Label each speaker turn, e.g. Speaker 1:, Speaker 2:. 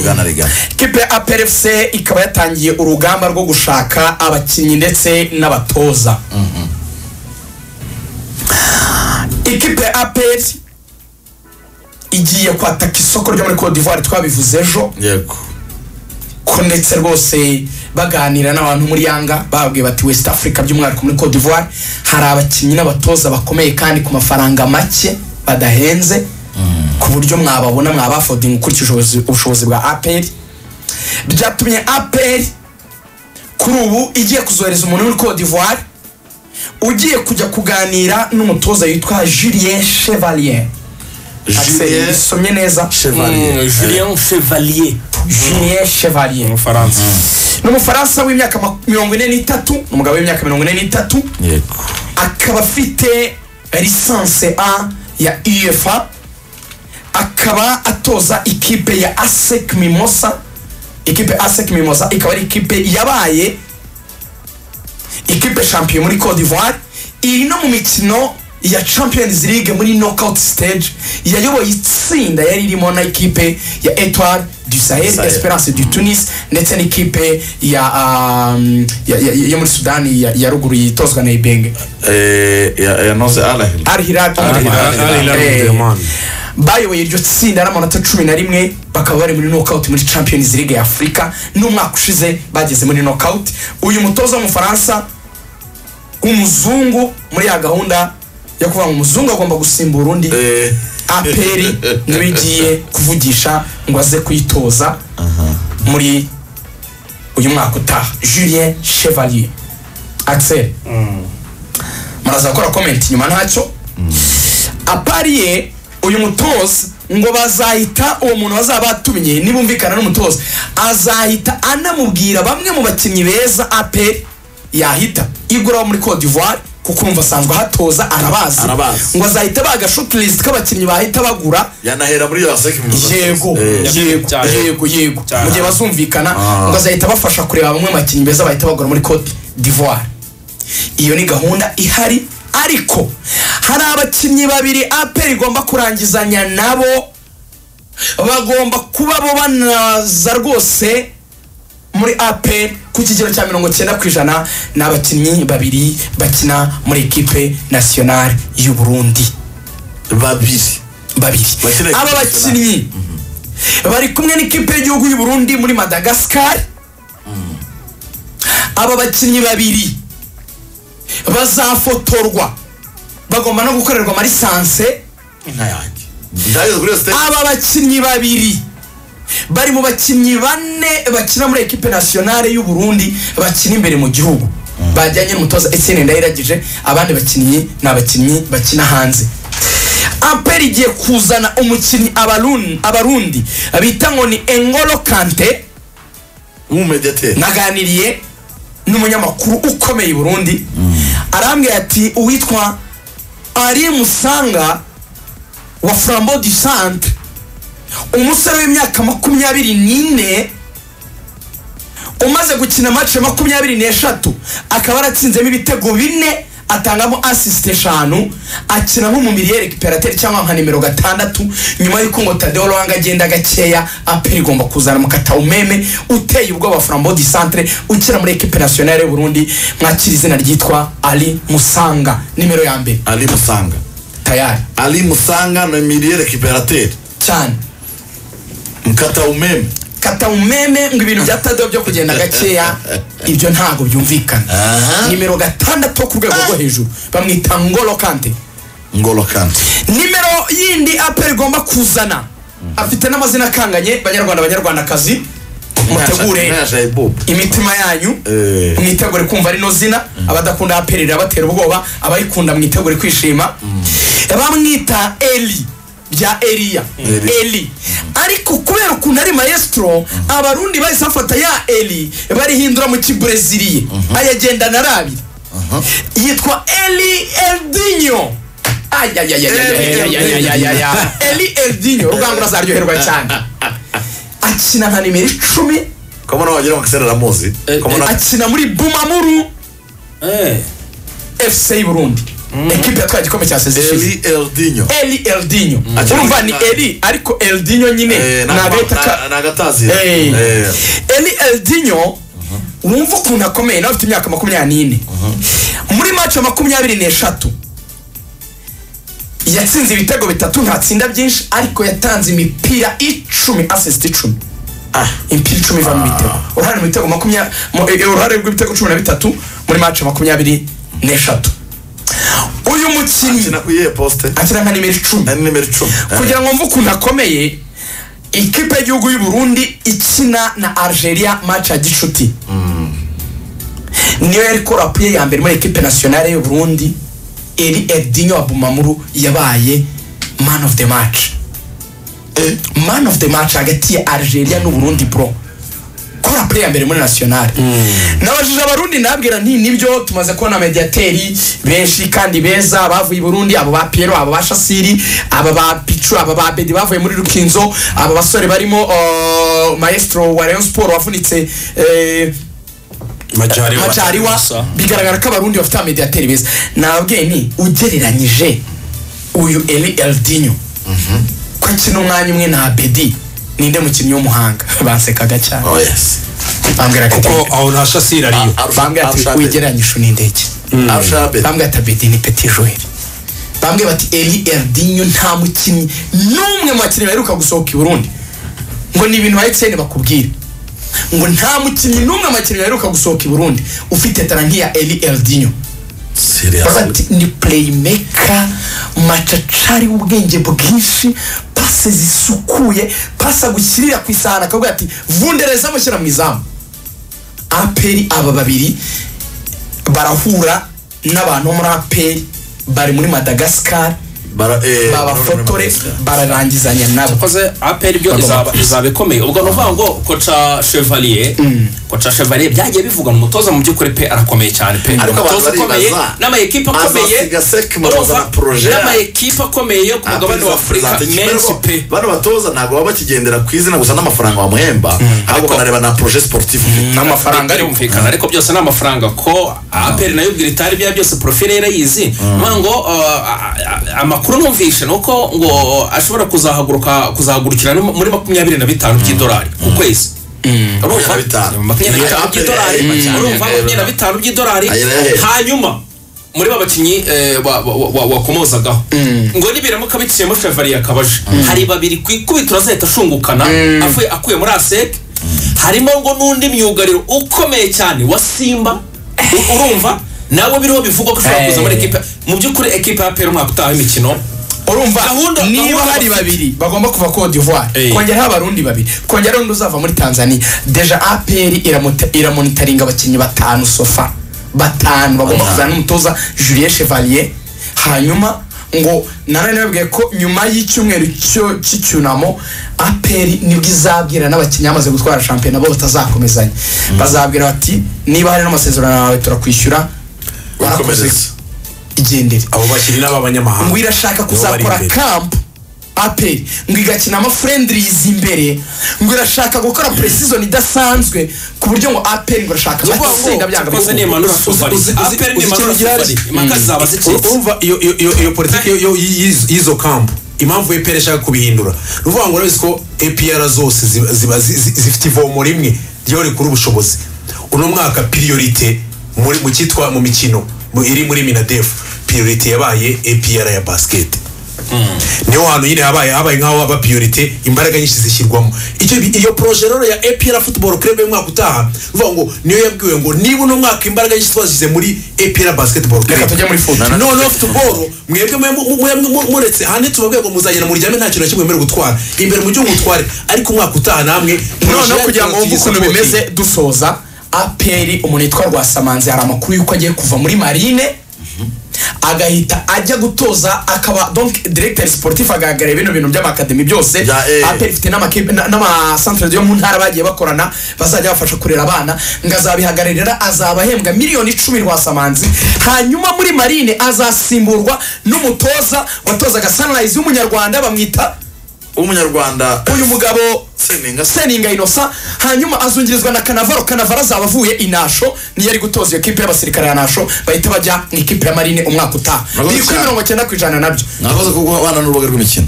Speaker 1: bwana Rigana.
Speaker 2: Ikipe ya APR FC ikaba yatangiye urugamba rwo gushaka abakinnyi ndetse n'abatoza. Ikipe ya APR igiye kwataka isoko ryo muri Côte d'Ivoire twabivuze ejo.
Speaker 1: Yego.
Speaker 2: Ko ndetse rwose baganira n'abantu muri Yanga babwiye bati West Africa by'umwihariko muri Côte d'Ivoire hari abakinnyi n'abatoza bakomeye kandi ku mafaranga make badahenze ku buryo mwababona mwabafodinga ukurikije ubushobozi bwa APR. Byatumye APR kuri ubu igiye kuzohereza umuntu muri Côte d'Ivoire ugiye kujya kuganira n'umutoza yitwa Julien Chevalier. Somye neza
Speaker 1: Chevalier.
Speaker 3: Julien Chevalier.
Speaker 2: Julien Chevalier
Speaker 3: mu France.
Speaker 2: N'umufaransa w'imyaka 43, umugabo w'imyaka 43.
Speaker 1: Yego.
Speaker 2: Akaba afite licence A ya UEFA, akaba atoza ikipe ya ASEC Mimosa. Ikipe ASEC Mimosa ikaba ari ikipe yabaye ikipe champion muri Côte d'Ivoire, iri no mu mikino ya Champions League muri knockout stage, yayoboye itsinda yari irimo na ikipe ya Étoile du Sahel, Espérance du Tunis ndetse n'ikipe ya muri Sudani ya ruguru yitozwa na Ibenge
Speaker 1: ya noze
Speaker 2: Al Hilal. Bayoboye iryo tsinda n'amanota 11 bakaba bari muri knockout muri Champions League ya Afrika. N'umwaka ushize bageze muri knockout. Uyu mutoza mu Faransa umuzungu muri ya gahunda yo kuvuga umuzungu agomba gusimbura undi, APR niwe igiye kuvugisha ngo aze kuyitoza muri uyu mwaka utaha. Julien Chevalier. Axel maraza gukora comment nyuma ntacyo apariye uyu mutoza ngo bazahita uwo muntu bazabatumye nibumvikana n'umutoza azahita anamubwira bamwe mu bakinnyi beza APR yahita igura muri Côte d'Ivoire kuko umva sanzwe hatoza arabazi ngo azahita baga shortlist k'abakinnyi bahita bagura
Speaker 1: yanahera muri ASEC Mimosa.
Speaker 2: Yego mu gihe bazumvikana ngo azahita bafasha kureba bamwe bakinnyi beza bahita bagura muri Côte d'Ivoire. Iyo ni gahunda ihari, ariko hari abakinnyi babiri APR igomba kurangizanya nabo, bagomba kuba bo banaza rwose muri APR ku kigero cya 90%. n'abakinnyi babiri bakina muri equipe nationale y'u Burundi.
Speaker 1: Babiri.
Speaker 2: Aba bakinnyi bari kumwe n'ikipe y'igihugu y'u Burundi muri Madagascar. Aba bakinnyi babiri bazafotorwa, bagomba no gukorerwa ama lisanse
Speaker 1: Nkayange.
Speaker 2: Aba bakinnyi babiri bari mu bakinnyi 4 bakina muri equipe nationale y'u Burundi bakina imbere mu gihugu. Bajyanye n'umutoza Etienne Ndayiragije, abandi bakinnyi n'abakinnyi bakina hanze. APR igiye kuzana umukinnyi abarundi bita ngo ni N'Golo Kanté,
Speaker 1: umediateur.
Speaker 2: naganiriye n'umunyamakuru ukomeye i Burundi. Arambwira ati uwitwa Ali Musanga wa Flambeau du Centre, umusore w'imyaka 24 umaze gukina match 23 akaba aratsinzemo ibitego 4 atangamo assist 5, akina nk'umumiliere récupérateur cyangwa nka nimero 6. nyuma y'uko ngo Tadeo Lwanga agenda gakeya, APR igomba kuzana mu Kataumeme uteye ubwoba Flambeau du Centre ukina muri equipe nationale y'u Burundi, mwakira izina ryitwa Ali Musanga, nimero ya mbere.
Speaker 1: Ali Musanga
Speaker 2: tayari.
Speaker 1: Ali Musanga na miliere récupérateur
Speaker 2: cyane Kataumeme ngo ibintu bya Tadeo byo kugenda gakeya ibyo ntago byumvikana. Nimero 6 ku rwego rwo hejuru bamwita N'Golo Kanté. Nimero yindi APR igomba kuzana afite n'amazina kanganye. Banyarwandakazi mutegure imitima yanyu, mwitegure kumva rino zina. Abadakunda APR irabatera ubwoba, abayikunda mwitegure kwishima. Bamwita Eli bya Eli. Ariko kubera ukuntu ari maestro, abarundi bahise bafata ya Eli barihindura mu kibreziliye, ayagenda narabira. Yitwa Eli Eldinho. Eli Eldinho rugangura zaryoherwa cyane. Akina nka nimero 10.
Speaker 1: Kama wagira wakisera Ramosi.
Speaker 2: Akina muri Bumamuru FC Burundi. ekipe yatwaye igikombe cya sezishize Eli Eldinho urumva ni Eli ariko Eldinho nyine
Speaker 1: nagatazira
Speaker 2: Eli Eldinho urumva ukuntu akomeye nawe afite imyaka 24 muri match 23 yatsinze ibitego bitatu ntatsinda byinshi ariko yatanze imipira 10 assist 10 impira 10 iva mu bitego uruhare mu bitego 20 uruhare rw'ibitego 13 muri match 23 uyu mukinnyi
Speaker 1: akina kuyihe poste
Speaker 2: akina nka nimero 10 kugira ngo mvuke ukuntu akomeye ikipe y'igihugu y'u Burundi ikina na Algeria match ya gishuti niyo yari korapuye ya mbere muri equipe nationale y'u Burundi Eli Eldinho Abumamuru yabaye man of the match man of the match hagati ya Algeria n'u Burundi bro korapuye ya mbere muri nationale nabajije abarundi nabwira nti nibyo tumaze kubona mediateri benshi kandi beza bavuye i Burundi abo ba Piero abo ba Shasiri aba ba Pichu aba ba Bedi bavuye muri Rukinzo aba basore barimo maestro wa Rayon Sport wavunitse Majariwa bigaragara ko abarundi bafite mediateri beza nababwiye ni ugereranyije uyu Eli Eldinho ko kino mwanya umwe na Bedi ninde mukinnyi w'umuhanga bansekaga cyane bambwira ko
Speaker 3: aho na Shasira ariyo
Speaker 2: bambwira ati ugereranyije n'indege bambwira ati Bedi ni petit joueur bambwira bati Eli Eldinho nta mukinnyi n'umwe mu bakinnyi baheruka gusohoka i Burundi ngo ni ibintu Etienne bakubwira ngo nta mukinnyi n'umwe amakinnyi yaheruka gusohoka i Burundi ufite talent ya Eli Eldinho bati ni playmaker macacari ubwenge bwinshi pase zisukuye pasa gushyirira ku isahani akavuga ati vundereza mushyira mu izamu aperi aba babiri barahura n'abantu muri aperi bari muri Madagascar babafotore bararangizanya nabo
Speaker 4: koze APR byo izaba ikomeye ubwo novuga ngo koca Chevalier byagiye bivuga mu mutoza mu byukuri pe arakomeye cyane pe umutoza akomeye n'ama equipe akomeye n'ama equipe akomeye yo ku mugabane wa Afrika menshi pe
Speaker 1: bano batoza ntago baba bakigendera ku izina gusa n'amafaranga bamuhemba ahubwo banareba na projet sportif
Speaker 4: n'amafaranga ari umvikana ariko byose n'amafaranga ko APR nayo bwitari bya byose profile yera yizi ngo amakuru numvishe nuko ngo ashobora kuzahagurukira muri 25 by'idolari ku kwezi urumva 25 by'idolari hanyuma muri babakinyi wakomozagaho ngo nibiramuka biciyemo Chevalier akabaje hari babiri kwikubitura zahita shungukana akuye muri ASEC harimo ngo n'undi myugariro ukomeye cyane wa Simba urumva nawe biriho bivugwa ko ushobora kuza muri equipe mu byukuri equipe ya APR umwaka utaha imikino
Speaker 2: urumva niba hari babiri bagomba kuva Cote d'Ivoire kongera abarundi babiri kongera undi uzava muri Tanzania deja APR iramonitoringa abakinnyi batanu sofa batanu bagomba kuzana n'umutoza Julien Chevalier hanyuma ngo nabwiye ko nyuma y'icyumweru cy'icyunamo APR nibwo izabwira n'abakinnyi bamaze gutwara championnat bo batazakomezanya bazabwira bati niba hari n'amasezerano yawe turakwishyura barakoze igendere
Speaker 3: abo bakiri n'abanyamahanga
Speaker 2: ngo irashaka kuzakora camp APR ngo igakina ama friendlies imbere ngo irashaka gukora pre-season idasanzwe ku buryo ngo APR ngo irashaka gutsinda byanga
Speaker 4: koze ni Emmanuel Sofari APR ni Emmanuel Sofari imakazi zaba zicitse
Speaker 3: urumva iyo politiki y'izo camp impamvu APR ishaka kubihindura ruvuga ngo rese ko APR zose ziba zifite ivomo rimwe ryo rikuru ubushobozi uno mwaka priority mu cyitwa mu mikino iri muri Minadef priority yabaye APR ya basket niho hantu nyine habaye nkaho aba priority imbaraga nyinshi zishyirwamo iyo projet rero ya APR football club y'umwaka utaha uvuga ngo niyo yabwiwe ngo niba uno mwaka imbaraga nyinshi twashyize muri APR basketball club
Speaker 2: reka tujye muri football
Speaker 3: no football mwebwe muretse hane tubabwiye ngo muzagera muri ryame nta kintu kimwe mere gutwara imbere mu gihugu gutware ariko umwaka utaha namwe
Speaker 2: no kugira ngo ukuntu bimeze dusoza APR umuntu yitwa Rwasamanzi hari amakuru yuko agiye kuva muri Marine agahita ajya gutoza akaba donc directeur sportif agagara ibintu by'amakademi byose APR ifite n'ama centre de mu ntara bagiye bakorana bazajya bafasha kurera abana ngazabihagararira azabahembwa miliyoni 10 Rwasamanzi hanyuma muri Marine azasimburwa n'umutoza watozaga Sunrise y'umunyarwanda bamwita
Speaker 1: w'umunyarwanda
Speaker 2: uyu mugabo
Speaker 1: Seninga
Speaker 2: Seninga Innocent hanyuma azungirizwa na Kanavaro azaba avuye inasho niyo ari gutoza iyo kipe y'abasirikare ya Nasho bahita bajya mu ikipe ya Marine umwaka utaha. Biri kuri 90% nabyo
Speaker 1: nakoze kuko wana n'urubuga rw'imikino